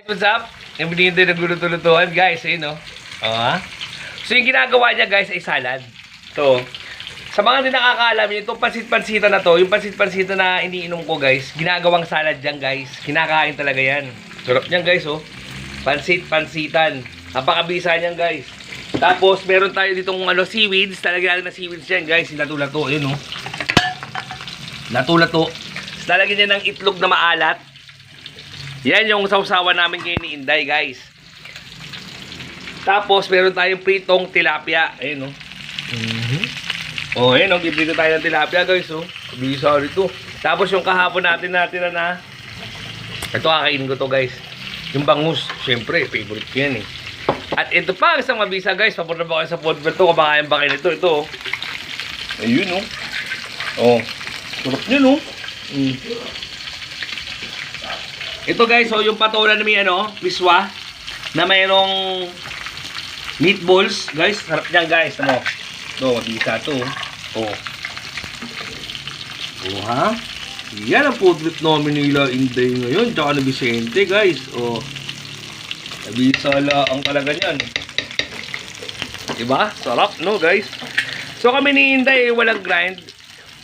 What's up? Yung binito yung nagluluto-lutuan, guys. Ayun, no? So, yung ginagawa niya, guys, ay salad. So, sa mga hindi nakakaalam, itong pansit-pansita na to, yung pansit-pansita na iniinom ko, guys, ginagawang salad yan, guys. Kinakain talaga yan. Sarap niyan, guys, oh. Pansit-pansitan. Napakabisa niyan, guys. Tapos, meron tayo ditong seaweeds. Talagyan natin na seaweeds yan, guys. Lato-lato. Ayun, oh. Lato-lato. Talagyan niya ng itlog na maalat. Yan yung sausawan namin ngayon ni Inday, guys. Tapos, meron tayong pritong tilapia. Ayun, oh. Ayun, oh. Gibrito tayo ng tilapia, guys, oh. Bisa rito. Tapos, yung kahapon natin na ito, kakainin ko to, guys. Yung bangus. Siyempre, favorite ko yan, eh. At ito pa, isang mabisa, guys. Papunta ba kayo sa food to? Kumakain ba kayo nito? Ito, oh. Ayun, oh. Oh. Sarap nyo, no? Ito, guys, so yung patola na may miswa na mayroong meatballs, guys. Sarap niyan, guys. Ano? Ito, mabisa to. Oh. Oh, ha? Yan ang food trip namin nila Inday ngayon. Tsaka na Vicente, guys. Oh. Nabisa lang talaga niyan. Diba? Sarap, no, guys? So, kami ni Inday, walang grind.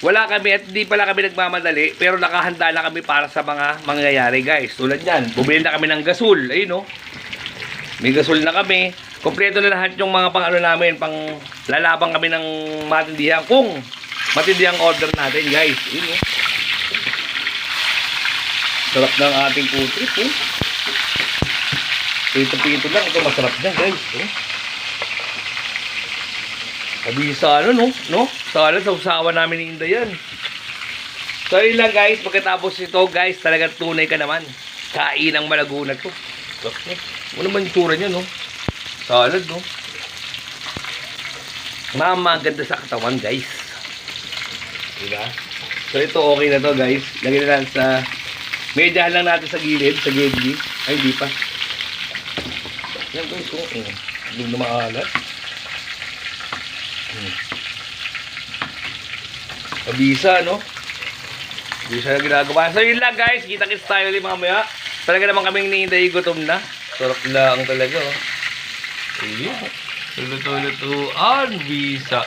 Wala kami at hindi pala kami nagmamadali, pero nakahanda na kami para sa mga mangyayari, guys. Tulad yan, bumili na kami ng gasol. Ayun, no? May gasol na kami. Kompleto na lahat yung mga pang namin, pang lalabang kami ng matindihan. Kung matindihang order natin, guys. Ayun, no? Sarap ng ating food trip, eh. Pito-pito lang. Ito masarap dyan, guys. Eh. Sabi sa no? Salad sa usawa namin ni Inday yan. So yun lang, guys. Pagkatapos ito, guys, talagang tunay ka naman. Kain ang malagunag to. Ano naman yung tura niya, no? Salad, no? Ganda sa katawan, guys. Diba? So ito okay na to, guys. Lagyan na lang sa medyahan lang natin sa gilid, sa gilid. Ay, di pa. Yan, guys, oh. Doon na maalat. Mabisa, no? Mabisa na ginagawa. So, yun lang, guys. Kita-kits tayo ulit mamaya. Talaga naman kaming nihinday gutom na. Sarap lang talaga, oh. Ayun. Luto-lutoan. Bisa.